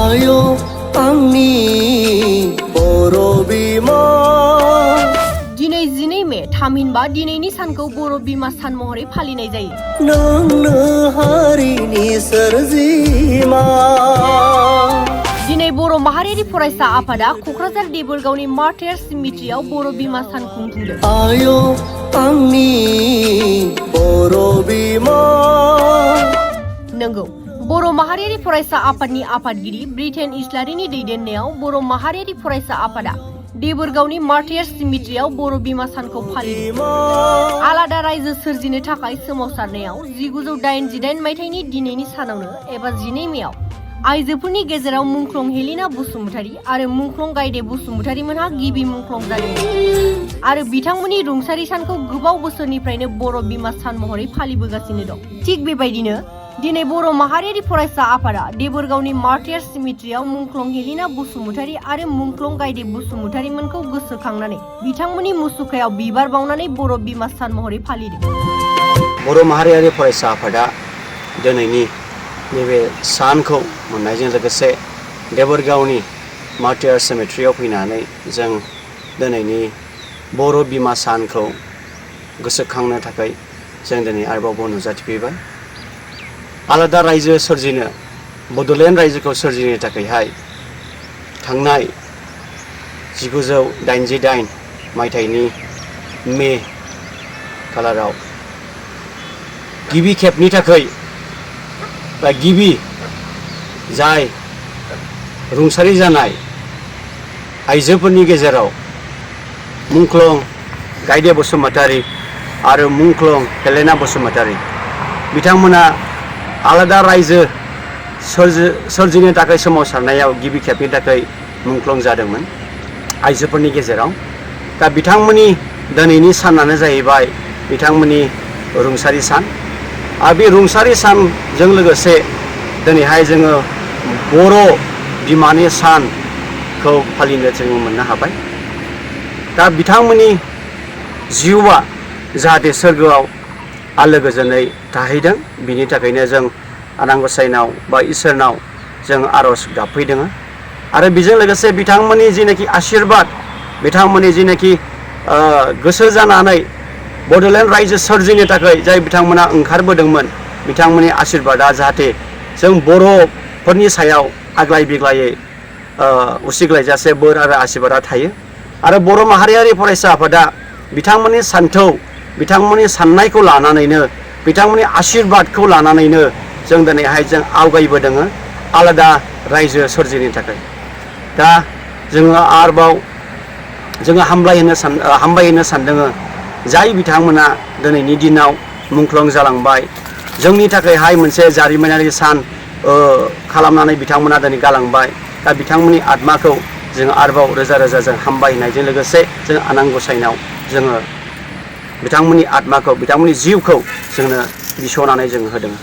आयो आंनि बर' बिमा दिनै 12 मे थामहिनबा दिनैनि सानखौ बर' बिमा सान महरै फालिनाय जायो। नोंनो हारिनि सोरजिमा दिनै बर' माहारियारि फरायसा आफादा क'क्राझार देबोरगावनि मार्टार्स सिमेट्रियाव बर' बिमा सान खुंफुंदों। आयो आंनि बर' बिमा नंगौ, बर' माहारियारि फरायसा आफादनि आफादगिरि ब्रिटेन इस्लारिनि दैदेननायाव बर' माहारियारि फरायसा आफादा देबोरगावनि मार्टार्स सिमेट्रियाव बर' बिमा सानखौ फालिदों। आलादा रायजो सोरजिनो थाखाय सोमावसारनायाव 1988 मायथाइनि दिनैनि सानावनो एबा 12 मेआव आइजोफोरनि गेजेराव मुंख्लं हेलिना बसुमतारी आरो मुंख्लं गायदे बसुमतारी मोनहा गिबि मुंख्लं जादोंमोन आरो बिथांमोननि रुंसारि सानखौ गोबाव बोसोरनिफ्रायनो बर' बिमा सान महरै फालिबोगासिनो दं। थिग बेबायदिनो दिनै बर' माहारियारि फरायसा आफादा देबोरगावनि मार्टार्स सिमेट्रियाव मुंख्लं हेलिना बसुमतारी आरो मुंख्लं गायदे बसुमतारीमोनखौ गोसोखांनानै बिथांमोननि मुसुखायाव बिबार बावनानै बर' बिमा सान महरै फालिदों। बर' माहारियारि फरायसा आफादा दिनैनि नैबे सानखौ मोननायजों लोगोसे देबोरगावनि मार्टार्स सेमेट्रियाव फैनानै जों दिनैनि बर' बिमा सानखौ गोसोखांनो थाखाय जों दिनै आरोबाव नुजाथिफैबाय। आलादा रायजो सोरजिनो बड'लेण्ड रायजोखौ सोरजिनो थाखायहाय थांनाय 1988 मायथाइनि मे खालाराव गिबि खेबनि थाखाय बा गिबि जाय रुंसारि जानाय आइजोफोरनि गेजेराव मुंख्लं गायदे बसुमतारी आरो मुंख्लं हेलेना बसुमतारी बिथांमोना आलादा रायजो सोरजिनो थाखाय सोमावसारनायाव गिबि खेबनि थाखाय मुंख्लं जादोंमोन आइजोफोरनि गेजेराव। दा बिथांमोननि दिनैनि सानानो जाहैबाय बिथांमोननि रुंसारि सान आरो बे रुंसारि सानजों लोगोसे दिनैहाय जोङो बर' बिमानि सानखौ फालिनो जोङो मोननो हाबाय। दा बिथांमोननि जिउआ जाहाथे सोरगोआव आलो गोजोनै थाहैदों बिनि थाखायनो जों आनान गसाइनाव बा इसोरनाव जों आर'ज गाबफैदों आरो बेजों लोगोसे बिथांमोननि जिनाखि आशीर्बाद बिथांमोननि जिनाखि गोसो जानानै बड'लेण्ड रायजो सोरजिनो थाखाय जाय बिथांमोना ओंखारबोदोंमोन बिथांमोननि आशीर्बादा जाहाथे जों बर'फोरनि सायाव आग्लाय बिग्लायै उसिग्लायजासे बोर आरो आशीर्बादा थायो आरो बर' माहारियारि फरायसा आफादा बिथांमोननि सान्थौ बिथांमोननि साननायखौ लानानैनो बिथांमोननि आशीर्बादखौ लानानैनो जों दिनैहाय जों आवगायबोदों आलादा रायजो सोरजिनो थाखाय। दा जोङो आरोबाव जोङो हामबायहोनो सानदों जाय बिथांमोना दिनैनि दिनाव मुंख्लं जालांबाय जोंनि थाखायहाय मोनसे जारिमिनारि सान खालामनानै बिथांमोना दिनै गालांबाय। दा बिथांमोननि आत्माखौ जों आरोबाव रोजा रोजा जों हामबायहोनायजों लोगोसे जों आनान गसाइनाव जोङो बिथांमोननि आत्माखौ बिथांमोननि जिउखौ जोंनो बिस'नानै जों होदों।